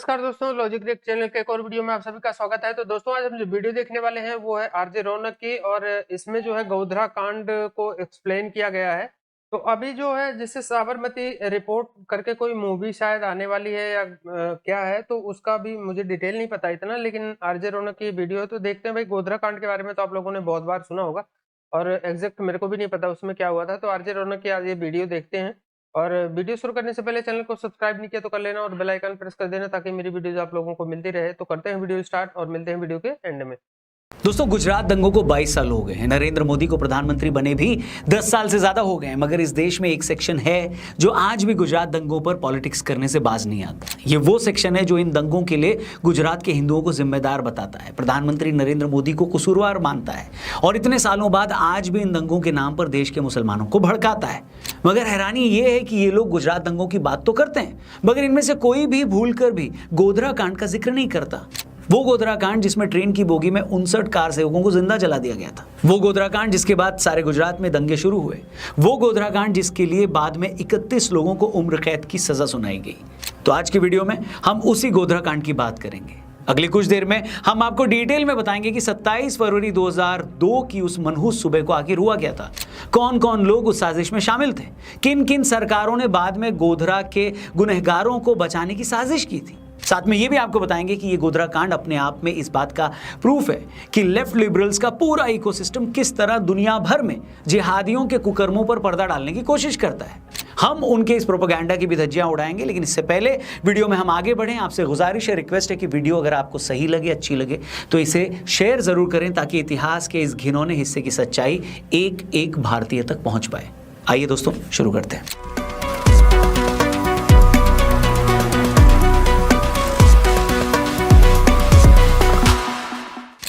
नमस्कार दोस्तों, logic create channel के एक और वीडियो में आप सभी का स्वागत है। तो दोस्तों आज हम जो वीडियो देखने वाले हैं वो है आरजे रौनक की, और इसमें जो है गोधरा कांड को एक्सप्लेन किया गया है। तो अभी जो है जिससे साबरमती रिपोर्ट करके कोई मूवी शायद आने वाली है या क्या है, तो उसका भी मुझे डिटेल नहीं पता इतना, लेकिन आरजे रौनक की वीडियो है तो देखते हैं। भाई गोधरा कांड के बारे में तो आप लोगों ने बहुत बार सुना होगा और एग्जैक्ट मेरे को भी नहीं पता उसमें क्या हुआ था। तो आरजे रौनक की आज ये वीडियो देखते हैं। और वीडियो शुरू करने से पहले चैनल को सब्सक्राइब नहीं किया तो कर लेना और बेल आइकन प्रेस कर देना ताकि मेरी वीडियोस आप लोगों को मिलती रहे। तो करते हैं वीडियो स्टार्ट और मिलते हैं वीडियो के एंड में। दोस्तों, गुजरात दंगों को 22 साल हो गए हैं। नरेंद्र मोदी को प्रधानमंत्री बने भी 10 साल से ज्यादा हो गए हैं, मगर इस देश में एक सेक्शन है जो आज भी गुजरात दंगों पर पॉलिटिक्स करने से बाज नहीं आता। ये वो सेक्शन है जो इन दंगों के लिए गुजरात के हिंदुओं को जिम्मेदार बताता है, प्रधानमंत्री नरेंद्र मोदी को कसूरवार मानता है और इतने सालों बाद आज भी इन दंगों के नाम पर देश के मुसलमानों को भड़काता है। मगर हैरानी ये है कि ये लोग गुजरात दंगों की बात तो करते हैं, मगर इनमें से कोई भी भूल कर भी गोधरा कांड का जिक्र नहीं करता। वो गोधरा कांड जिसमें ट्रेन की बोगी में 59 कार सेवकों को जिंदा जला दिया गया था। वो गोधरा कांड जिसके बाद सारे गुजरात में दंगे शुरू हुए। वो गोधरा कांड जिसके लिए बाद में 31 लोगों को उम्र कैद की सजा सुनाई गई। तो आज की वीडियो में हम उसी गोधरा कांड की बात करेंगे। अगली कुछ देर में हम आपको डिटेल में बताएंगे कि 27 फरवरी 2002 की उस मनहूस सुबह को आखिर हुआ क्या था, कौन कौन लोग उस साजिश में शामिल थे, किन किन सरकारों ने बाद में गोधरा के गुनहगारों को बचाने की साजिश की थी। साथ में ये भी आपको बताएंगे कि ये गोधरा कांड अपने आप में इस बात का प्रूफ है कि लेफ्ट लिबरल्स का पूरा इकोसिस्टम किस तरह दुनिया भर में जिहादियों के कुकर्मों पर पर्दा डालने की कोशिश करता है। हम उनके इस प्रोपेगेंडा की भी धज्जियां उड़ाएंगे, लेकिन इससे पहले वीडियो में हम आगे बढ़ें, आपसे गुजारिश है, रिक्वेस्ट है कि वीडियो अगर आपको सही लगे, अच्छी लगे तो इसे शेयर जरूर करें ताकि इतिहास के इस घिनौने हिस्से की सच्चाई एक एक भारतीय तक पहुंच पाए। आइए दोस्तों शुरू करते हैं।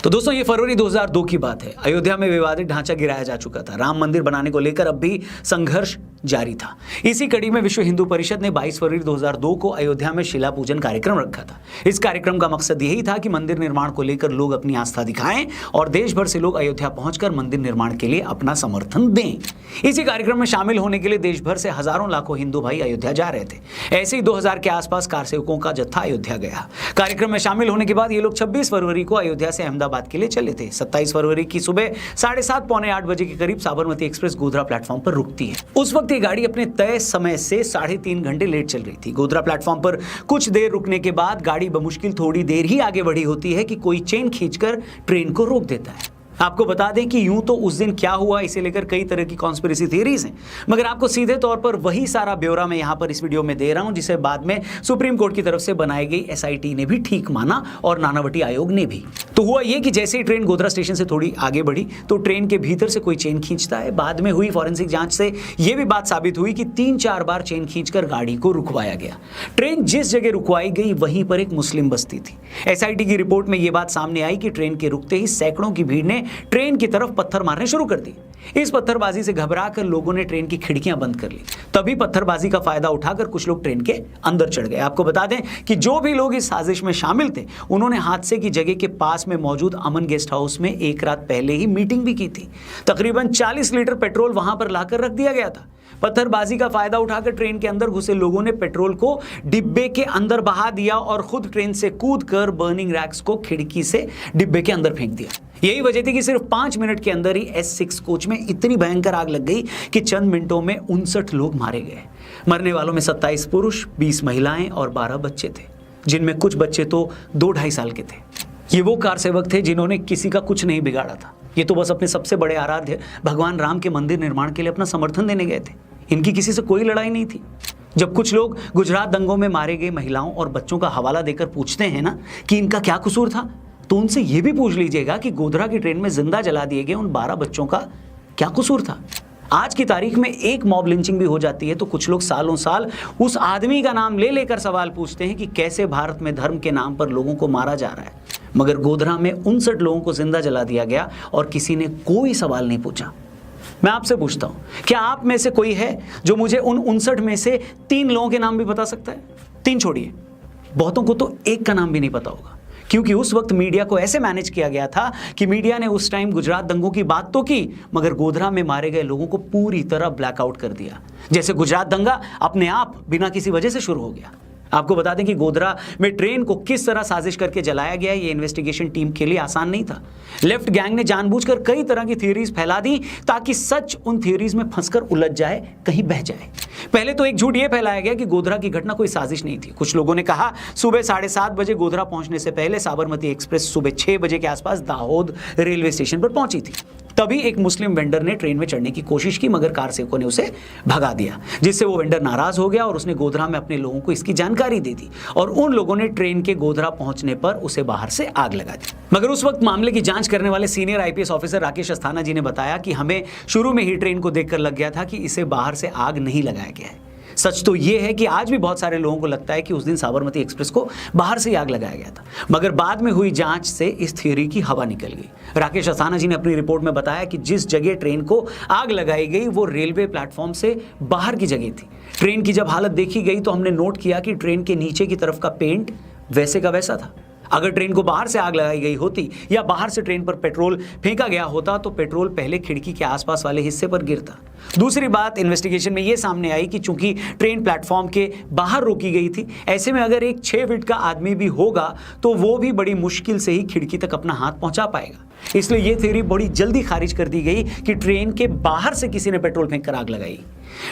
तो दोस्तों ये फरवरी 2002 की बात है। अयोध्या में विवादित ढांचा गिराया जा चुका था। राम मंदिर बनाने को लेकर अब भी संघर्ष जारी था। इसी कड़ी में विश्व हिंदू परिषद ने 22 फरवरी 2002 को अयोध्या में शिला पूजन कार्यक्रम रखा था। इस कार्यक्रम का मकसद यही था कि मंदिर निर्माण को लेकर लोग अपनी आस्था दिखाएं और देश भर से लोग अयोध्या पहुंचकर मंदिर निर्माण के लिए अपना समर्थन दें। इसी कार्यक्रम में शामिल होने के लिए देश भर से हजारों लाखों हिंदू भाई अयोध्या जा रहे थे। ऐसे ही 2000 के आसपास कार सेवकों का जत्था अयोध्या गया। कार्यक्रम में शामिल होने के बाद ये लोग 26 फरवरी को अयोध्या से अहमदाबाद के लिए चले थे। 27 फरवरी की सुबह 7:30 पौने 8 बजे के करीब साबरमती एक्सप्रेस गोधरा प्लेटफॉर्म पर रुकती है। उस वक्त ये गाड़ी अपने तय समय से 3.5 घंटे लेट चल रही थी। गोधरा प्लेटफॉर्म पर कुछ देर रुकने के बाद गाड़ी बमुश्किल थोड़ी देर ही आगे बढ़ी होती है कि कोई चेन खींचकर ट्रेन को रोक देता है। आपको बता दें कि यूं तो उस दिन क्या हुआ इसे लेकर कई तरह की कॉन्स्पिरेसी थियरीज हैं, मगर आपको सीधे तौर पर वही सारा ब्यौरा मैं यहां पर इस वीडियो में दे रहा हूं जिसे बाद में सुप्रीम कोर्ट की तरफ से बनाई गई एसआईटी ने भी ठीक माना और नानावटी आयोग ने भी। तो हुआ यह कि जैसे ही ट्रेन गोधरा स्टेशन से थोड़ी आगे बढ़ी तो ट्रेन के भीतर से कोई चेन खींचता है। बाद में हुई फॉरेंसिक जांच से यह भी बात साबित हुई कि 3-4 बार चेन खींचकर गाड़ी को रुकवाया गया। ट्रेन जिस जगह रुकवाई गई वहीं पर एक मुस्लिम बस्ती थी। एसआईटी की रिपोर्ट में यह बात सामने आई कि ट्रेन के रुकते ही सैकड़ों की भीड़ ने ट्रेन की तरफ पत्थर मारने शुरू कर दी। इस पत्थरबाजी से घबराकर लोगों ने ट्रेन की खिड़कियां बंद कर ली। तभी पत्थरबाजी का फायदा उठाकर कुछ लोग ट्रेन के अंदर चढ़ गए। आपको बता दें कि जो भी लोग इस साजिश में शामिल थे उन्होंने हादसे की जगह के पास में मौजूद अमन गेस्ट हाउस में एक रात पहले ही मीटिंग भी की थी। तकरीबन 40 लीटर पेट्रोल वहां पर लाकर रख दिया गया था। पत्थरबाजी का फायदा उठाकर ट्रेन के अंदर घुसे लोगों ने पेट्रोल को डिब्बे के अंदर बहा दिया और खुद ट्रेन से कूदकर बर्निंग रैक्स को खिड़की से डिब्बे के अंदर फेंक दिया। यही वजह थी कि सिर्फ 5 मिनट के अंदर ही S6 कोच में इतनी भयंकर आग लग गई कि चंद मिनटों में 59 लोग मारे गए। मरने वालों में 27 पुरुष, 20 महिलाएं और 12 बच्चे थे, जिनमें कुछ बच्चे तो 2-2.5 साल के थे। ये वो कार सेवक थे जिन्होंने किसी का कुछ नहीं बिगाड़ा था। ये तो बस अपने सबसे बड़े आराध्य भगवान राम के मंदिर निर्माण के लिए अपना समर्थन देने गए थे। इनकी किसी से कोई लड़ाई नहीं थी। जब कुछ लोग गुजरात दंगों में मारे गए महिलाओं और बच्चों का हवाला देकर पूछते हैं ना कि इनका क्या कसूर था, तो उनसे यह भी पूछ लीजिएगा कि गोधरा की ट्रेन में जिंदा जला दिए गए उन 12 बच्चों का क्या कसूर था। आज की तारीख में एक मॉब लिंचिंग भी हो जाती है तो कुछ लोग सालों साल उस आदमी का नाम ले लेकर सवाल पूछते हैं कि कैसे भारत में धर्म के नाम पर लोगों को मारा जा रहा है, मगर गोधरा में 59 लोगों को जिंदा जला दिया गया और किसी ने कोई सवाल नहीं पूछा। मैं आपसे पूछता हूं, क्या आप में से कोई है जो मुझे उन 59 में से 3 लोगों के नाम भी बता सकता है? 3 छोड़िए, बहुतों को तो एक का नाम भी नहीं पता होगा, क्योंकि उस वक्त मीडिया को ऐसे मैनेज किया गया था कि मीडिया ने उस टाइम गुजरात दंगों की बात तो की, मगर गोधरा में मारे गए लोगों को पूरी तरह ब्लैकआउट कर दिया, जैसे गुजरात दंगा अपने आप बिना किसी वजह से शुरू हो गया। आपको बता दें कि गोधरा में ट्रेन को किस तरह साजिश करके जलाया गया, ये इन्वेस्टिगेशन टीम के लिए आसान नहीं था। लेफ्ट गैंग ने जानबूझकर कई तरह की थ्योरीज फैला दी ताकि सच उन थ्योरीज में फंसकर उलझ जाए, कहीं बह जाए। पहले तो एक झूठ ये फैलाया गया कि गोधरा की घटना कोई साजिश नहीं थी। कुछ लोगों ने कहा सुबह 7:30 बजे गोधरा पहुंचने से पहले साबरमती एक्सप्रेस सुबह 6 बजे के आसपास दाहोद रेलवे स्टेशन पर पहुंची थी। तभी एक मुस्लिम वेंडर ने ट्रेन में चढ़ने की कोशिश की, मगर कार सेवकों ने उसे भगा दिया, जिससे वो वेंडर नाराज हो गया और उसने गोधरा में अपने लोगों को इसकी जानकारी दे दी और उन लोगों ने ट्रेन के गोधरा पहुंचने पर उसे बाहर से आग लगा दी। मगर उस वक्त मामले की जांच करने वाले senior IPS officer Rakesh Asthana ji ने बताया कि हमें शुरू में ही ट्रेन को देखकर लग गया था कि इसे बाहर से आग नहीं लगाया गया है। सच तो यह है कि आज भी बहुत सारे लोगों को लगता है कि उस दिन साबरमती एक्सप्रेस को बाहर से आग लगाया गया था, मगर बाद में हुई जांच से इस थ्योरी की हवा निकल गई। राकेश अस्थाना जी ने अपनी रिपोर्ट में बताया कि जिस जगह ट्रेन को आग लगाई गई वो रेलवे प्लेटफॉर्म से बाहर की जगह थी। ट्रेन की जब हालत देखी गई तो हमने नोट किया कि ट्रेन के नीचे की तरफ का पेंट वैसे का वैसा था। अगर ट्रेन को बाहर से आग लगाई गई होती या बाहर से ट्रेन पर पेट्रोल फेंका गया होता तो पेट्रोल पहले खिड़की के आसपास वाले हिस्से पर गिरता। दूसरी बात, इन्वेस्टिगेशन में यह सामने आई कि चूंकि ट्रेन प्लेटफॉर्म के बाहर रोकी गई थी, ऐसे में अगर एक 6 फीट का आदमी भी होगा तो वो भी बड़ी मुश्किल से ही खिड़की तक अपना हाथ पहुंचा पाएगा। इसलिए यह थ्योरी बड़ी जल्दी खारिज कर दी गई कि ट्रेन के बाहर से किसी ने पेट्रोल फेंककर आग लगाई।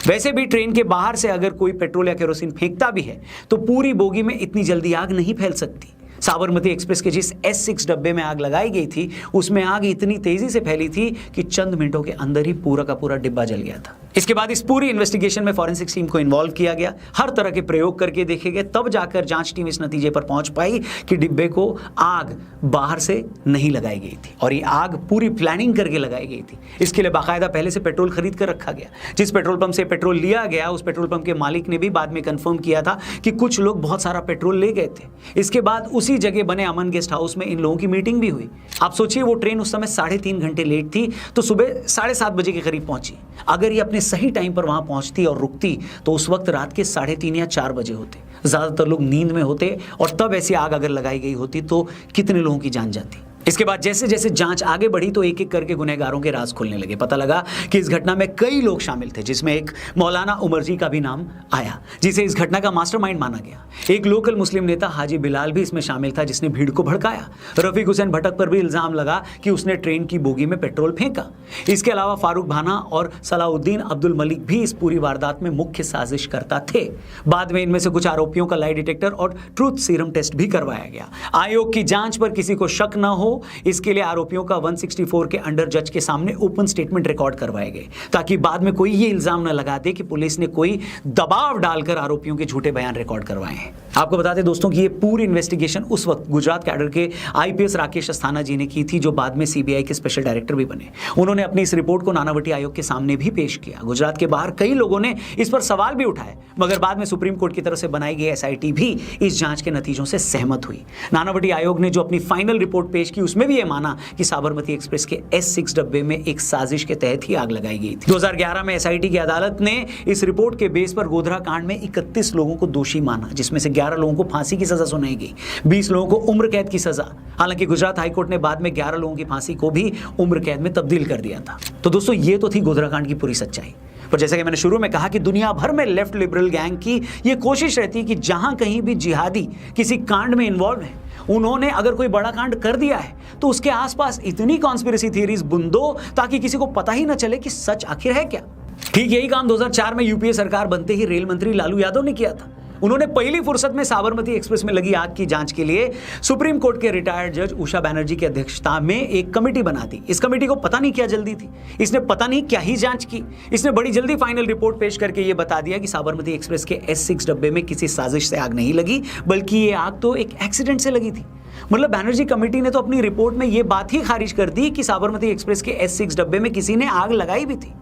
वैसे भी ट्रेन के बाहर से अगर कोई पेट्रोल या केरोसिन फेंकता भी है तो पूरी बोगी में इतनी जल्दी आग नहीं फैल सकती। साबरमती एक्सप्रेस के जिस S6 डब्बे में आग लगाई गई थी उसमें आग इतनी तेजी से फैली थी कि चंद मिनटों के अंदर ही पूरा का पूरा डिब्बा जल गया था। इसके बाद इस पूरी इन्वेस्टिगेशन में फॉरेंसिक टीम को इन्वॉल्व किया गया, हर तरह के प्रयोग करके देखे गए, तब जाकर जांच टीम इस नतीजे पर पहुंच पाई कि डिब्बे को आग बाहर से नहीं लगाई गई थी और ये आग पूरी प्लानिंग करके लगाई गई थी। इसके लिए बाकायदा पहले से पेट्रोल खरीद कर रखा गया। जिस पेट्रोल पंप से पेट्रोल लिया गया उस पेट्रोल पंप के मालिक ने भी बाद में कंफर्म किया था कि कुछ लोग बहुत सारा पेट्रोल ले गए थे। इसके बाद उसी जगह बने अमन गेस्ट हाउस में इन लोगों की मीटिंग भी हुई। आप सोचिए वो ट्रेन उस समय 3.5 घंटे लेट थी तो सुबह 7:30 बजे के करीब पहुंची। अगर ये अपने सही टाइम पर वहां पहुंचती और रुकती तो उस वक्त रात के 3:30 या 4 बजे होते। ज्यादातर लोग नींद में होते और तब ऐसी आग अगर लगाई गई होती तो कितने लोगों की जान जाती। इसके बाद जैसे जैसे जांच आगे बढ़ी तो एक एक करके गुनहगारों के राज खुलने लगे। पता लगा कि इस घटना में कई लोग शामिल थे, जिसमें एक मौलाना उमर जी का भी नाम आया, जिसे इस घटना का मास्टरमाइंड माना गया। एक लोकल मुस्लिम नेता हाजी बिलाल भी इसमें शामिल था, जिसने भीड़ को भड़काया। रफीक हुसैन भटक पर भी इल्जाम लगा कि उसने ट्रेन की बोगी में पेट्रोल फेंका। इसके अलावा फारूक भाना और सलाउद्दीन अब्दुल मलिक भी इस पूरी वारदात में मुख्य साजिशकर्ता थे। बाद में इनमें से कुछ आरोपियों का लाई डिटेक्टर और ट्रूथ सीरम टेस्ट भी करवाया गया। आयोग की जांच पर किसी को शक न हो, इसके लिए आरोपियों का 164 के अंडर जज के सामने ओपन स्टेटमेंट रिकॉर्ड करवाए गए, ताकि बाद में कोई ये इल्जाम न लगा दे कि पुलिस ने कोई दबाव डालकर आरोपियों के झूठे बयान रिकॉर्ड करवाए हैं। आपको बता दें दोस्तों कि ये पूरी इन्वेस्टिगेशन उस वक्त गुजरात कैडर के आईपीएस राकेश अस्थाना जी ने की थी, जो बाद में सीबीआई के स्पेशल डायरेक्टर भी बने। उन्होंने अपनी इस रिपोर्ट को नानावटी आयोग के सामने भी पेश किया। गुजरात के बाहर कई लोगों ने इस पर सवाल भी उठाए, मगर बाद में सुप्रीम कोर्ट की तरफ से बनाई गई एसआईटी भी इस जांच के नतीजों से सहमत हुई। नानावटी आयोग ने जो अपनी फाइनल रिपोर्ट पेश की उसमें भी यह माना कि साबरमती एक्सप्रेस के S6 डब्बे में एक साजिश के तहत ही आग लगाई गई थी। 2011 में एसआईटी की अदालत ने इस रिपोर्ट के बेस पर गोधरा कांड में 31 लोगों को दोषी माना, जिसमें से 11 लोगों को फांसी की सजा सुनाई गई, 20 लोगों को उम्र कैद की सजा। हालांकि गुजरात हाईकोर्ट ने बाद में 11 लोगों की फांसी को भी उम्र कैद में तब्दील कर दिया था। तो दोस्तों ये तो थी गोधरा कांड की पूरी सच्चाई। पर जैसा कि मैंने शुरू में कहा कि दुनिया भर में लेफ्ट लिबरल गैंग की यह कोशिश रहती है कि जहां कहीं भी जिहादी किसी कांड में इन्वॉल्व है, उन्होंने अगर कोई बड़ा कांड कर दिया है तो उसके आसपास इतनी कॉन्स्पिरेसी थियरीज बुंदो ताकि किसी को पता ही ना चले कि सच आखिर है क्या। ठीक यही काम 2004 में यूपीए सरकार बनते ही रेल मंत्री लालू यादव ने किया था। उन्होंने पहली फुर्सत में साबरमती एक्सप्रेस में लगी आग की जांच के लिए सुप्रीम कोर्ट के रिटायर्ड जज उषा बनर्जी की अध्यक्षता में एक कमेटी बना दी। इस कमेटी को पता नहीं क्या जल्दी थी, इसने पता नहीं क्या ही जांच की। इसने बड़ी जल्दी फाइनल रिपोर्ट पेश करके यह बता दिया कि साबरमती एक्सप्रेस के S6 डब्बे में किसी साजिश से आग नहीं लगी, बल्कि ये आग तो एक एक्सीडेंट से लगी थी। मतलब बनर्जी कमेटी ने तो अपनी रिपोर्ट में यह बात ही खारिज कर दी कि साबरमती एक्सप्रेस के S6 डब्बे में किसी ने आग लगाई भी थी।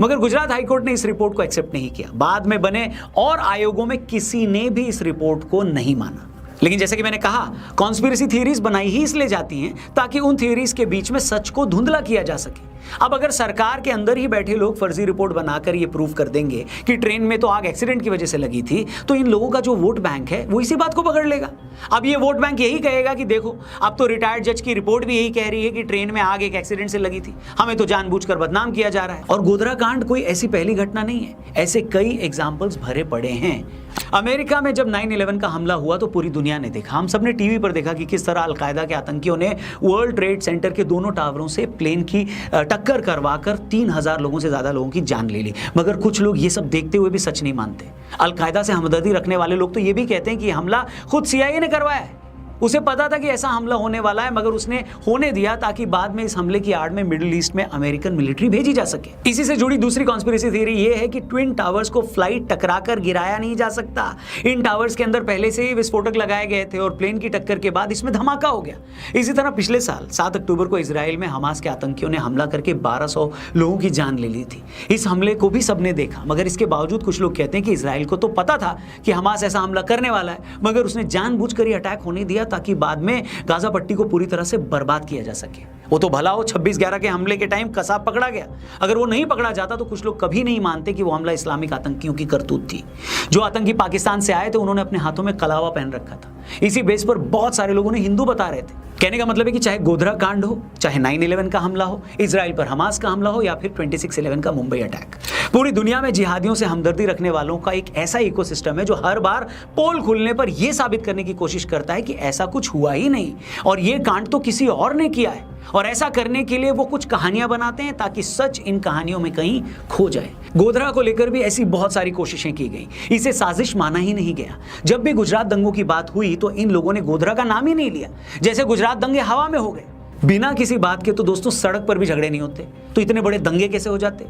मगर गुजरात हाईकोर्ट ने इस रिपोर्ट को एक्सेप्ट नहीं किया। बाद में बने और आयोगों में किसी ने भी इस रिपोर्ट को नहीं माना। लेकिन जैसे कि मैंने कहा, कॉन्स्पिरेसी थियरीज बनाई ही इसलिए जाती हैं ताकि उन थियरीज के बीच में सच को धुंधला किया जा सके। अब अगर सरकार के अंदर ही बैठे लोग फर्जी रिपोर्ट बनाकर ये प्रूव कर देंगे कि ट्रेन में तो आग एक्सीडेंट की वजह से लगी थी, तो इन लोगों का जो वोट बैंक है वो इसी बात को पकड़ लेगा। अब ये वोट बैंक यही कहेगा कि देखो, अब तो रिटायर्ड जज की रिपोर्ट भी यही कह रही है कि ट्रेन में आग एक एक्सीडेंट से लगी थी, हमें तो जानबूझकर बदनाम किया जा रहा है। और गोधरा कांड कोई ऐसी पहली घटना नहीं है, ऐसे कई एग्जाम्पल्स भरे पड़े हैं। अमेरिका में जब 9/11 का हमला हुआ तो पूरी दुनिया ने देखा, हम सबने टीवी पर देखा कि किस तरह अलकायदा के आतंकियों ने वर्ल्ड ट्रेड सेंटर के दोनों टावरों से प्लेन की टक्कर करवाकर 3000 लोगों से ज्यादा लोगों की जान ले ली। मगर कुछ लोग ये सब देखते हुए भी सच नहीं मानते। अलकायदा से हमदर्दी रखने वाले लोग तो ये भी कहते हैं कि हमला खुद CIA ने करवाया है। उसे पता था कि ऐसा हमला होने वाला है, मगर उसने होने दिया ताकि बाद में इस हमले की आड़ में मिडिल ईस्ट में अमेरिकन मिलिट्री भेजी जा सके। इसी से जुड़ी दूसरी कॉन्स्पिरेसी थ्योरी ये है कि ट्विन टावर्स को फ्लाइट टकराकर गिराया नहीं जा सकता। इन टावर्स के अंदर पहले से ही विस्फोटक लगाए गए थे और प्लेन की टक्कर के बाद इसमें धमाका हो गया। इसी तरह पिछले साल 7 अक्टूबर को इजराइल में हमास के आतंकियों ने हमला करके 1200 लोगों की जान ले ली थी। इस हमले को भी सबने देखा, मगर इसके बावजूद कुछ लोग कहते हैं कि इजराइल को तो पता था कि हमास ऐसा हमला करने वाला है, मगर उसने जानबूझकर ये अटैक होने दिया ताकि बाद में गाजा पट्टी को पूरी तरह से बर्बाद किया जा सके। वो तो भला हो 26/11 के हमले के टाइम कसाब पकड़ा गया, अगर वो नहीं पकड़ा जाता तो कुछ लोग कभी नहीं मानते कि वो हमला इस्लामिक आतंकियों की करतूत थी। जो आतंकी पाकिस्तान से आए थे उन्होंने अपने हाथों में कलावा पहन रखा था। इसी बेस पर बहुत सारे लोगों ने हिंदू बता रहे थे। कहने का मतलब है कि चाहे गोधरा कांड हो, चाहे 9/11 का हमला हो, इजराइल पर हमास का हमला हो या फिर 26/11 का मुंबई अटैक, पूरी दुनिया में जिहादियों से हमदर्दी रखने वालों का एक ऐसा इकोसिस्टम है जो हर बार पोल खुलने पर यह साबित करने की कोशिश करता है कि ऐसा कुछ हुआ ही नहीं और यह कांड तो किसी और ने किया है। और ऐसा करने के लिए वो कुछ कहानियां बनाते हैं ताकि सच इन कहानियों में कहीं खो जाए। गोधरा को लेकर भी ऐसी बहुत सारी कोशिशें की गई, इसे साजिश माना ही नहीं गया। जब भी गुजरात दंगों की बात हुई तो इन लोगों ने गोधरा का नाम ही नहीं लिया, जैसे गुजरात दंगे हवा में हो गए। बिना किसी बात के तो दोस्तों सड़क पर भी झगड़े नहीं होते, तो इतने बड़े दंगे कैसे हो जाते?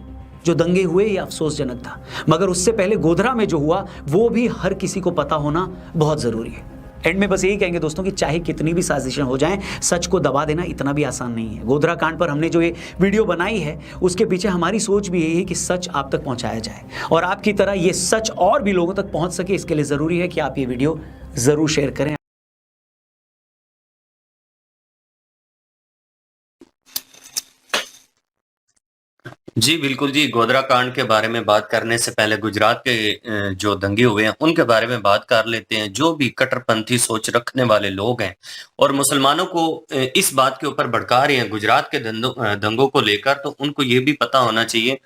जो दंगे हुए ये अफसोसजनक था, मगर उससे पहले गोधरा में जो हुआ वो भी हर किसी को पता होना बहुत जरूरी है। एंड में बस यही कहेंगे दोस्तों कि चाहे कितनी भी साजिशें हो जाएं, सच को दबा देना इतना भी आसान नहीं है। गोधरा कांड पर हमने जो ये वीडियो बनाई है उसके पीछे हमारी सोच भी यही है कि सच आप तक पहुंचाया जाए और आपकी तरह ये सच और भी लोगों तक पहुंच सके, इसके लिए जरूरी है कि आप ये वीडियो जरूर शेयर करें। जी बिल्कुल जी, गोधरा कांड के बारे में बात करने से पहले गुजरात के जो दंगे हुए हैं उनके बारे में बात कर लेते हैं। जो भी कट्टरपंथी सोच रखने वाले लोग हैं और मुसलमानों को इस बात के ऊपर भड़का रहे हैं गुजरात के दंगों को लेकर, तो उनको ये भी पता होना चाहिए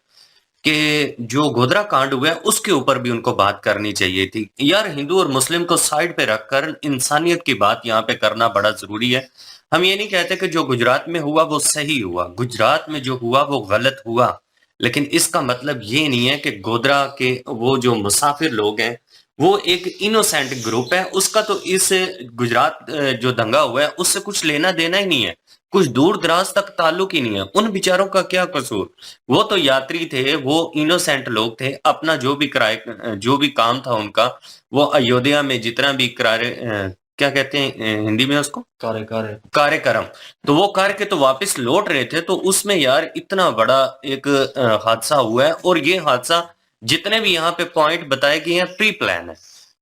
कि जो गोधरा कांड हुआ है उसके ऊपर भी उनको बात करनी चाहिए थी। यार, हिंदू और मुस्लिम को साइड पे रखकर इंसानियत की बात यहाँ पे करना बड़ा जरूरी है। हम ये नहीं कहते कि जो गुजरात में हुआ वो सही हुआ, गुजरात में जो हुआ वो गलत हुआ, लेकिन इसका मतलब ये नहीं है कि गोधरा के वो जो मुसाफिर लोग हैं वो एक इनोसेंट ग्रुप है, उसका तो इस गुजरात जो दंगा हुआ है उससे कुछ लेना देना ही नहीं है, कुछ दूर दराज तक ताल्लुक ही नहीं है। उन बेचारों का क्या कसूर? वो तो यात्री थे, वो इनोसेंट लोग थे, अपना जो भी काम था उनका, वो अयोध्या में जितना भी क्या कहते हैं हिंदी में उसको, कार्यक्रम, तो वो करके तो वापस लौट रहे थे। तो उसमें यार इतना बड़ा एक हादसा हुआ है और ये हादसा जितने भी यहाँ पे पॉइंट बताए गए हैं प्री प्लान है,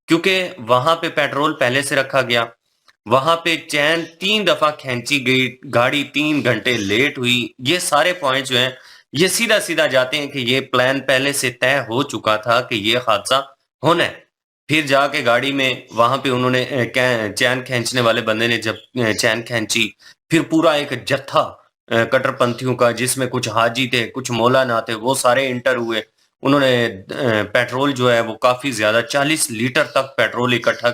क्योंकि वहां पे पेट्रोल पहले से रखा गया, वहां पे चैन 3 दफा खींची गई, गाड़ी 3 घंटे लेट हुई। ये सारे पॉइंट जो हैं ये सीधा सीधा जाते हैं कि ये प्लान पहले से तय हो चुका था कि ये हादसा होना है। फिर जाके गाड़ी में वहां पे उन्होंने चैन खींचने वाले बंदे ने जब चैन खींची, फिर पूरा एक जत्था कट्टरपंथियों का जिसमें कुछ हाजी थे कुछ मौलाना थे वो सारे इंटर हुए। उन्होंने पेट्रोल जो है वो काफी ज्यादा 40 लीटर तक पेट्रोल इकट्ठा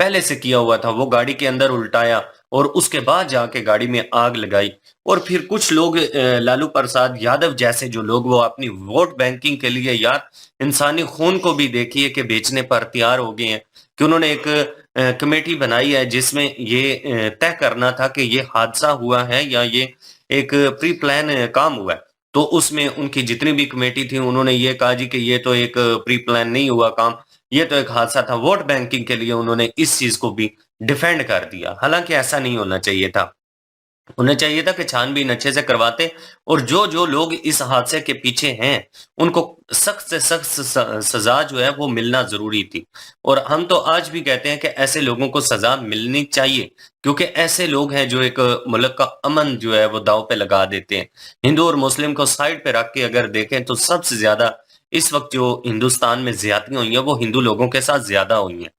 पहले से किया हुआ था, वो गाड़ी के अंदर उल्टाया और उसके बाद जाके गाड़ी में आग लगाई। और फिर कुछ लोग लालू प्रसाद यादव जैसे जो लोग वो अपनी वोट बैंकिंग के लिए यार इंसानी खून को भी देखिए कि बेचने पर तैयार हो गए हैं, कि उन्होंने एक कमेटी बनाई है जिसमें ये तय करना था कि ये हादसा हुआ है या ये एक प्री प्लान काम हुआ है। तो उसमें उनकी जितनी भी कमेटी थी उन्होंने ये कहा जी कि ये तो एक प्री प्लान नहीं हुआ काम, ये तो एक हादसा था। वोट बैंकिंग के लिए उन्होंने इस चीज को भी डिफेंड कर दिया, हालांकि ऐसा नहीं होना चाहिए था। उन्हें चाहिए था कि छानबीन अच्छे से करवाते और जो जो लोग इस हादसे के पीछे हैं उनको सख्त से सख्त सजा जो है वो मिलना जरूरी थी। और हम तो आज भी कहते हैं कि ऐसे लोगों को सजा मिलनी चाहिए, क्योंकि ऐसे लोग हैं जो एक मुल्क का अमन जो है वो दांव पे लगा देते हैं। हिंदू और मुस्लिम को साइड पे रख के अगर देखें तो सबसे ज्यादा इस वक्त जो हिंदुस्तान में ज्यादतियां हुई हैं वो हिंदू लोगों के साथ ज्यादा हुई हैं।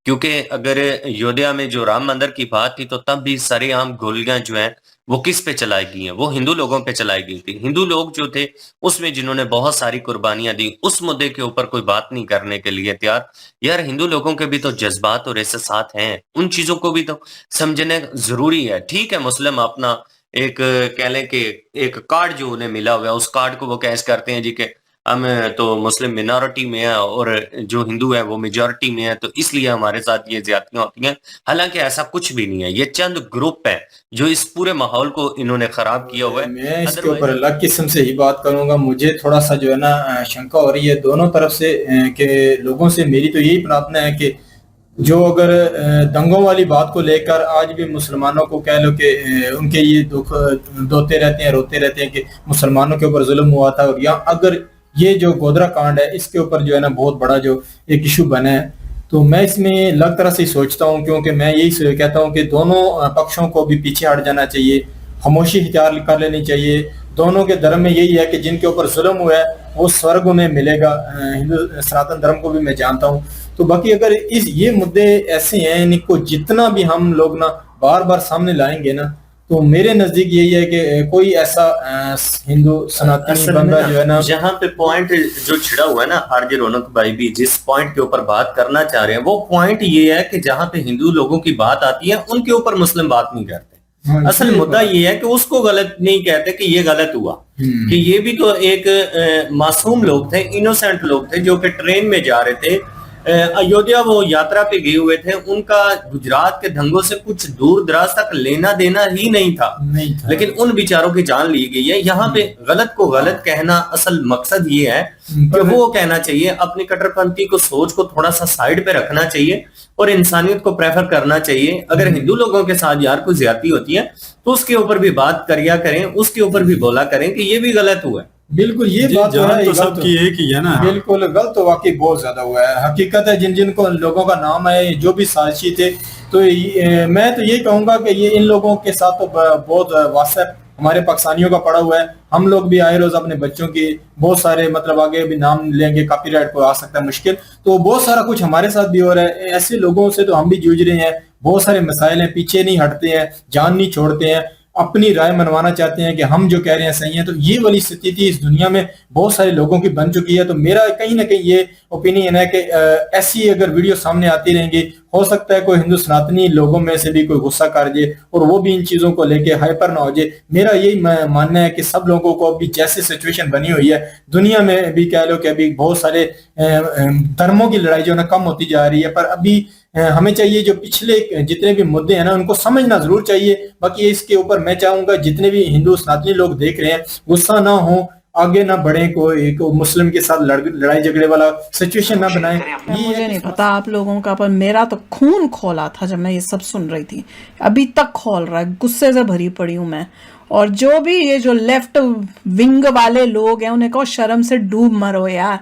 क्योंकि अगर अयोध्या में जो राम मंदिर की बात थी तो तब भी सरेआम गोलियां जो हैं वो किस पे चलाई गई हैं? वो हिंदू लोगों पे चलाई गई थी। हिंदू लोग जो थे उसमें जिन्होंने बहुत सारी कुर्बानियां दी, उस मुद्दे के ऊपर कोई बात नहीं करने के लिए तैयार। यार हिंदू लोगों के भी तो जज्बात और एहसास हैं, उन चीजों को भी तो समझने जरूरी है। ठीक है, मुस्लिम अपना एक कह लें कि एक कार्ड जो उन्हें मिला हुआ है उस कार्ड को वो कैश करते हैं जी के हम तो मुस्लिम मिनॉरिटी में है और जो हिंदू है वो मेजॉरिटी में है, तो इसलिए हमारे साथ ये ज्यादतियां होती हैं। हालांकि ऐसा कुछ भी नहीं है, ये चंद ग्रुप है जो इस पूरे माहौल को इन्होंने खराब किया हुआ है। मैं इसके ऊपर अलग किस्म से ही बात करूंगा। मुझे थोड़ा सा जो है ना शंका हो रही है दोनों तरफ से के लोगों से। मेरी तो यही प्रार्थना है कि जो अगर दंगों वाली बात को लेकर आज भी मुसलमानों को कह लो कि उनके ये दुख दोते रहते हैं, रोते रहते हैं कि मुसलमानों के ऊपर जुल्म हुआ था, और या अगर ये जो गोधरा कांड है इसके ऊपर जो है ना बहुत बड़ा जो एक इशू बना है, तो मैं इसमें अलग तरह से सोचता हूँ। क्योंकि मैं यही कहता हूँ कि दोनों पक्षों को भी पीछे हट जाना चाहिए, खामोशी इख्तियार कर लेनी चाहिए। दोनों के धर्म में यही है कि जिनके ऊपर जुल्म हुआ है वो स्वर्ग उन्हें मिलेगा। हिंदू सनातन धर्म को भी मैं जानता हूँ। तो बाकी अगर ये मुद्दे ऐसे हैं, इनको जितना भी हम लोग ना बार बार सामने लाएंगे ना, तो मेरे नजदीक यही है कि कोई ऐसा हिंदू सनातनी बंदा जो है ना, जहाँ पे पॉइंट जो छिड़ा हुआ है ना, आरजे रौनक भाई भी जिस पॉइंट के ऊपर बात करना चाह रहे हैं वो पॉइंट ये है कि जहाँ पे हिंदू लोगों की बात आती है उनके ऊपर मुस्लिम बात नहीं करते। असल मुद्दा ये है कि उसको गलत नहीं कहते कि ये गलत हुआ, कि ये भी तो एक मासूम लोग थे, इनोसेंट लोग थे जो कि ट्रेन में जा रहे थे अयोध्या, वो यात्रा पे गए हुए थे। उनका गुजरात के दंगों से कुछ दूर दराज तक लेना देना ही नहीं था। लेकिन उन बेचारों की जान ली गई है। यहाँ पे गलत को गलत कहना असल मकसद ये है कि वो कहना चाहिए अपनी कट्टरपंथी को सोच को थोड़ा सा साइड पे रखना चाहिए और इंसानियत को प्रेफर करना चाहिए। अगर हिंदू लोगों के साथ यार कोई ज्यादती होती है तो उसके ऊपर भी बात करिया करें, उसके ऊपर भी बोला करें कि ये भी गलत हुआ है। बिल्कुल ये बात तो सबकी एक ही है ना। बिल्कुल गलत तो वाकई बहुत ज्यादा हुआ है। हकीकत है जिन जिन को लोगों का नाम है जो भी साजिशी थे, तो मैं तो ये कहूंगा कि ये इन लोगों के साथ तो बहुत वास्ता हमारे पाकिस्तानियों का पड़ा हुआ है। हम लोग भी आए रोज अपने बच्चों की बहुत सारे मतलब आगे भी नाम लेंगे, कॉपीराइट को आ सकता है मुश्किल, तो बहुत सारा कुछ हमारे साथ भी हो रहा है। ऐसे लोगों से तो हम भी जूझ रहे हैं। बहुत सारे मसाइल हैं, पीछे नहीं हटते हैं, जान नहीं छोड़ते हैं, अपनी राय मनवाना चाहते हैं कि हम जो कह रहे हैं सही है। तो ये वाली स्थिति इस दुनिया में बहुत सारे लोगों की बन चुकी है। तो मेरा कहीं ना कहीं ये ओपिनियन है कि ऐसी अगर वीडियो सामने आती रहेंगी, हो सकता है कोई हिंदू सनातनी लोगों में से भी कोई गुस्सा कर जाए और वो भी इन चीजों को लेके हाइपर ना हो जाए। मेरा यही मानना है कि सब लोगों को अभी जैसे सिचुएशन बनी हुई है दुनिया में भी, कह लो कि अभी बहुत सारे धर्मों की लड़ाई जो है ना कम होती जा रही है, पर अभी हमें चाहिए जो पिछले जितने भी मुद्दे हैं ना उनको समझना जरूर चाहिए। बाकी इसके ऊपर मैं चाहूंगा जितने भी हिंदू सनातनी लोग देख रहे हैं गुस्सा ना हो, आगे ना बढ़े, को मुस्लिम के साथ लड़ाई झगड़े वाला सिचुएशन ना बनाए। मुझे नहीं पता आप लोगों का, पर मेरा तो खून खोला था जब मैं ये सब सुन रही थी। अभी तक खोल रहा है, गुस्से से भरी पड़ी हूं मैं। और जो भी ये जो लेफ्ट विंग वाले लोग हैं उन्हें कहो शर्म से डूब मरो यार,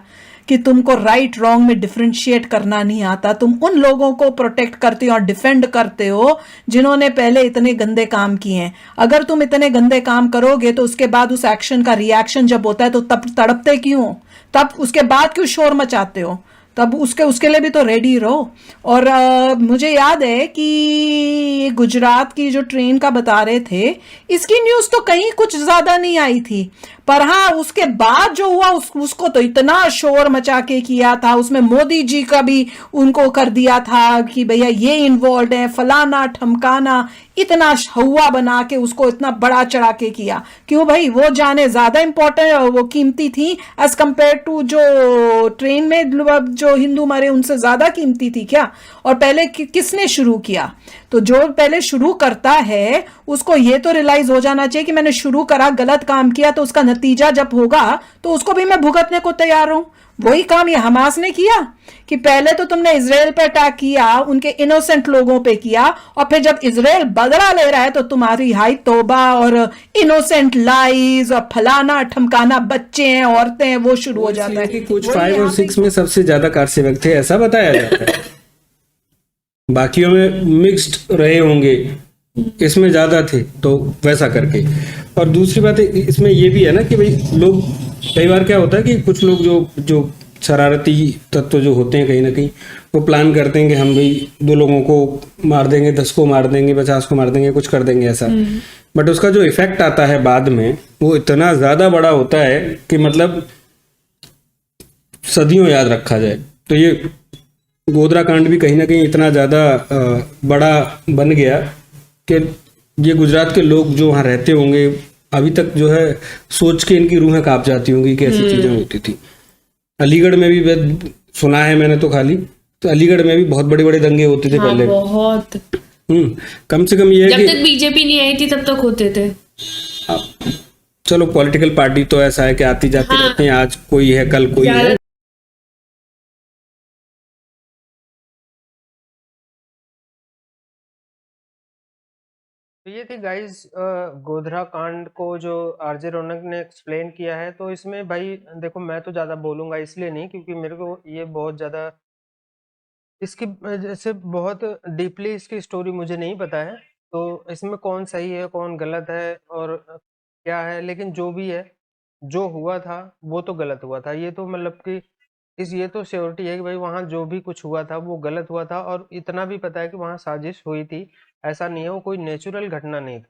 कि तुमको राइट रॉन्ग में डिफरेंशिएट करना नहीं आता। तुम उन लोगों को प्रोटेक्ट करते हो और डिफेंड करते हो जिन्होंने पहले इतने गंदे काम किए हैं। अगर तुम इतने गंदे काम करोगे तो उसके बाद उस एक्शन का रिएक्शन जब होता है तो तब तड़पते क्यों? तब उसके बाद क्यों शोर मचाते हो? तब उसके लिए भी तो रेडी रहो। और मुझे याद है कि गुजरात की जो ट्रेन का बता रहे थे, इसकी न्यूज़ तो कहीं कुछ ज़्यादा नहीं आई थी, पर हाँ उसके बाद जो हुआ उसको तो इतना शोर मचा के किया था। उसमें मोदी जी का भी उनको कर दिया था कि भैया ये इन्वॉल्व है, फलाना ठमकाना, इतना हवा बना के उसको इतना बड़ा चढ़ा के किया। क्यों भाई? वो जाने ज्यादा इंपॉर्टेंट, वो कीमती थी एज कंपेयर टू जो ट्रेन में जो हिंदू मरे उनसे ज्यादा कीमती थी क्या? और पहले किसने शुरू किया? तो जो पहले शुरू करता है उसको ये तो रियलाइज हो जाना चाहिए कि मैंने शुरू करा, गलत काम किया तो उसका नतीजा जब होगा तो उसको भी मैं भुगतने को तैयार हूं। वही काम ये हमास ने किया कि पहले तो तुमने इजराइल पे अटैक किया, उनके इनोसेंट लोगों पे किया, और फिर जब इजराइल बदला ले रहा है तो तुम्हारी हाई तौबा और इनोसेंट लाइज और फलाना ठमकाना, बच्चे हैं, औरतें हैं, वो शुरू हो जाता है कि कुछ वही 5 और यहाँ पे 6 में सबसे ज्यादा कारसेवक थे ऐसा बताया जाता है। बाकियों में मिक्स्ड रहे होंगे, इसमें ज्यादा थे तो वैसा करके। और दूसरी बात इसमें ये भी है ना कि भाई लोग कई बार क्या होता है कि कुछ लोग जो शरारती तत्व जो होते हैं कहीं ना कहीं वो प्लान करते हैं कि हम भाई 2 लोगों को मार देंगे, 10 को मार देंगे, 50 को मार देंगे, कुछ कर देंगे ऐसा। बट उसका जो इफेक्ट आता है बाद में वो इतना ज्यादा बड़ा होता है कि मतलब सदियों याद रखा जाए। तो ये गोधरा कांड भी कहीं ना कहीं इतना ज्यादा बड़ा बन गया कि ये गुजरात के लोग जो वहाँ रहते होंगे अभी तक जो है सोच के इनकी रूहें कांप जाती होंगी कि ऐसी चीजें होती थी। अलीगढ़ में भी सुना है मैंने तो खाली, तो अलीगढ़ में भी बहुत बड़े बड़े दंगे होते थे हाँ, पहले। बहुत। कम से कम ये है जब कि तक बीजेपी नहीं आई थी तब तक होते थे। चलो पॉलिटिकल पार्टी तो ऐसा है कि आती जाती हाँ। रहती है, आज कोई है कल कोई है। तो ये थी गाइस गोधरा कांड को जो आरजे रौनक ने एक्सप्लेन किया है। तो इसमें भाई देखो, मैं तो ज़्यादा बोलूँगा इसलिए नहीं क्योंकि मेरे को ये बहुत ज़्यादा इसकी जैसे बहुत डीपली इसकी स्टोरी मुझे नहीं पता है। तो इसमें कौन सही है कौन गलत है और क्या है, लेकिन जो भी है जो हुआ था वो तो गलत हुआ था। ये तो मतलब कि ये तो श्योरिटी है कि भाई वहाँ जो भी कुछ हुआ था वो गलत हुआ था। और इतना भी पता है कि वहाँ साजिश हुई थी, ऐसा नहीं है वो कोई नेचुरल घटना नहीं थी।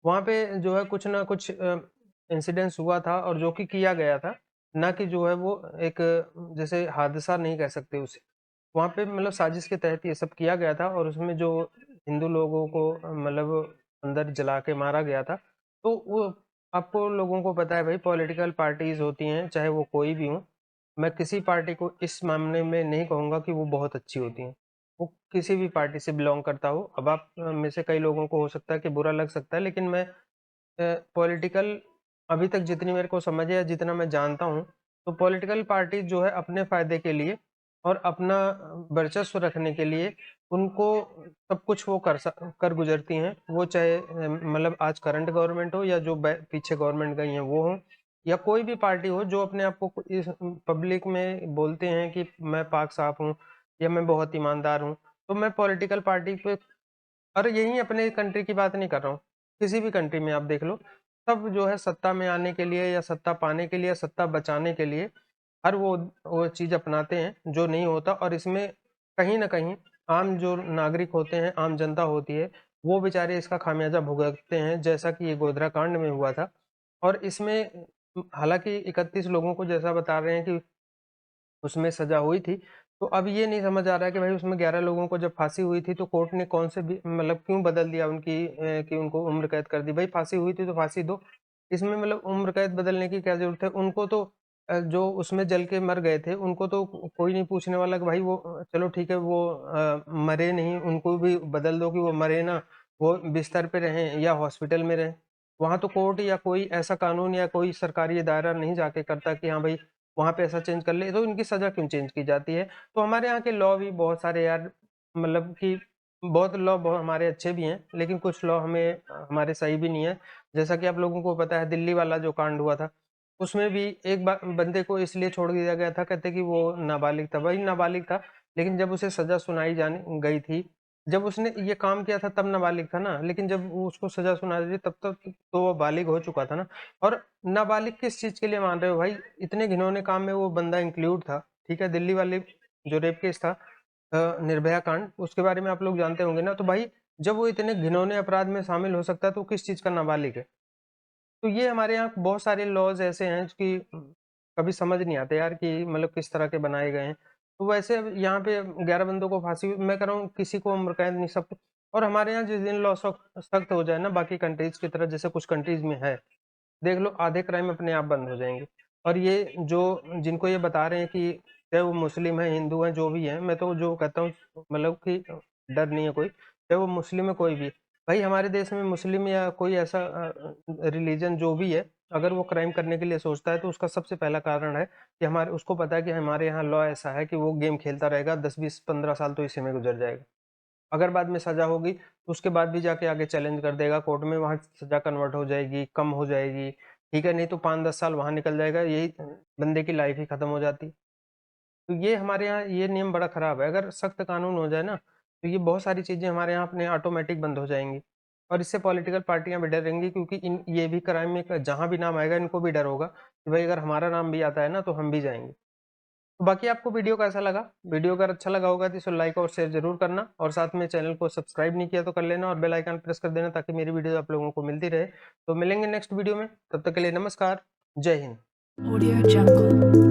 वहाँ पे जो है कुछ ना कुछ इंसिडेंस हुआ था और जो कि किया गया था, ना कि जो है वो एक जैसे हादसा नहीं कह सकते उसे। वहाँ पे मतलब साजिश के तहत ये सब किया गया था और उसमें जो हिंदू लोगों को मतलब अंदर जला के मारा गया था। तो वो आपको लोगों को पता है भाई, पॉलिटिकल पार्टीज होती हैं चाहे वो कोई भी हो। मैं किसी पार्टी को इस मामले में नहीं कहूँगा कि वो बहुत अच्छी होती हैं। वो किसी भी पार्टी से बिलोंग करता हो। अब आप में से कई लोगों को हो सकता है कि बुरा लग सकता है, लेकिन मैं पॉलिटिकल अभी तक जितनी मेरे को समझ है या जितना मैं जानता हूँ, तो पॉलिटिकल पार्टी जो है अपने फायदे के लिए और अपना वर्चस्व रखने के लिए उनको सब कुछ वो कर गुजरती हैं। वो चाहे मतलब आज करंट गवर्नमेंट हो या जो पीछे गवर्नमेंट गई हैं वो हो, या कोई भी पार्टी हो जो अपने आप को इस पब्लिक में बोलते हैं कि मैं पाक साफ हूँ या मैं बहुत ईमानदार हूँ। तो मैं पॉलिटिकल पार्टी पे, और यही अपने कंट्री की बात नहीं कर रहा हूँ, किसी भी कंट्री में आप देख लो, सब जो है सत्ता में आने के लिए या सत्ता पाने के लिए या सत्ता बचाने के लिए हर वो चीज़ अपनाते हैं जो नहीं होता। और इसमें कहीं ना कहीं आम जो नागरिक होते हैं, आम जनता होती है, वो बेचारे इसका खामियाजा भुगतते हैं, जैसा कि ये गोधरा कांड में हुआ था। और इसमें हालांकि 31 लोगों को जैसा बता रहे हैं कि उसमें सजा हुई थी, तो अब ये नहीं समझ आ रहा है कि भाई उसमें 11 लोगों को जब फांसी हुई थी तो कोर्ट ने कौन से भी मतलब क्यों बदल दिया उनकी कि उनको उम्र कैद कर दी। भाई फांसी हुई थी तो फांसी दो, इसमें मतलब उम्र कैद बदलने की क्या जरूरत है। उनको तो जो उसमें जल के मर गए थे उनको तो कोई नहीं पूछने वाला कि भाई वो चलो ठीक है वो मरे नहीं, उनको भी बदल दो कि वो मरे ना, वो बिस्तर पे रहें या हॉस्पिटल में रहें। वहाँ तो कोर्ट या कोई ऐसा कानून या कोई सरकारी दायरा नहीं जाके करता कि हाँ भाई वहाँ पे ऐसा चेंज कर ले, तो इनकी सज़ा क्यों चेंज की जाती है। तो हमारे यहाँ के लॉ भी बहुत सारे यार, मतलब कि बहुत लॉ बहुत हमारे अच्छे भी हैं, लेकिन कुछ लॉ हमें हमारे सही भी नहीं है। जैसा कि आप लोगों को पता है दिल्ली वाला जो कांड हुआ था, उसमें भी एक बंदे को इसलिए छोड़ दिया गया था, कहते कि वो नाबालिग था। भाई नाबालिग था, लेकिन जब उसे सज़ा सुनाई जाने गई थी, जब उसने ये काम किया था तब नाबालिग था ना, लेकिन जब उसको सज़ा सुना दी तब तक तो वो बालिग हो चुका था ना। और नाबालिग किस चीज़ के लिए मान रहे हो भाई, इतने घिनौने काम में वो बंदा इंक्लूड था। ठीक है, दिल्ली वाले जो रेप केस था निर्भया कांड, उसके बारे में आप लोग जानते होंगे ना। तो भाई जब वो इतने घिनौने अपराध में शामिल हो सकता है तो किस चीज़ का नाबालिग है। तो ये हमारे यहाँ बहुत सारे लॉज ऐसे हैं कि कभी समझ नहीं आते यार कि मतलब किस तरह के बनाए गए हैं। तो वैसे अब यहाँ पे 11 बंदों को फांसी, मैं कह रहा हूँ किसी को उम्र कैद नहीं, सब। और हमारे यहाँ जिस दिन लॉ सख्त हो जाए ना बाकी कंट्रीज की तरह, जैसे कुछ कंट्रीज में है, देख लो आधे क्राइम अपने आप बंद हो जाएंगे। और ये जो जिनको ये बता रहे हैं कि चाहे वो मुस्लिम है हिंदू है जो भी है, मैं तो जो कहता हूँ मतलब कि डर नहीं है कोई, चाहे वो मुस्लिम है कोई भी। भाई हमारे देश में मुस्लिम या कोई ऐसा रिलीजन जो भी है अगर वो क्राइम करने के लिए सोचता है तो उसका सबसे पहला कारण है कि उसको पता है कि हमारे यहाँ लॉ ऐसा है कि वो गेम खेलता रहेगा, 10-20-15 साल तो इसी में गुजर जाएगा। अगर बाद में सजा होगी तो उसके बाद भी जाके आगे चैलेंज कर देगा कोर्ट में, वहाँ सजा कन्वर्ट हो जाएगी, कम हो जाएगी, ठीक है, नहीं तो 5-10 साल वहाँ निकल जाएगा, यही बंदे की लाइफ ही खत्म हो जाती। तो ये हमारे यहाँ ये नियम बड़ा खराब है। अगर सख्त कानून हो जाए ना तो ये बहुत सारी चीजें हमारे यहाँ अपने ऑटोमेटिक बंद हो जाएंगी, और इससे पॉलिटिकल पार्टियां भी डरेंगी, क्योंकि ये भी क्राइम में जहां भी नाम आएगा इनको भी डर होगा कि भाई अगर हमारा नाम भी आता है ना तो हम भी जाएंगे। तो बाकी आपको वीडियो कैसा लगा? वीडियो अगर अच्छा लगा होगा तो इसे लाइक और शेयर जरूर करना, और साथ में चैनल को सब्सक्राइब नहीं किया तो कर लेना, और बेल आइकन प्रेस कर देना ताकि मेरी वीडियो आप लोगों को मिलती रहे। तो मिलेंगे नेक्स्ट वीडियो में, तब तक के लिए नमस्कार, जय हिंद। Audio Jungle.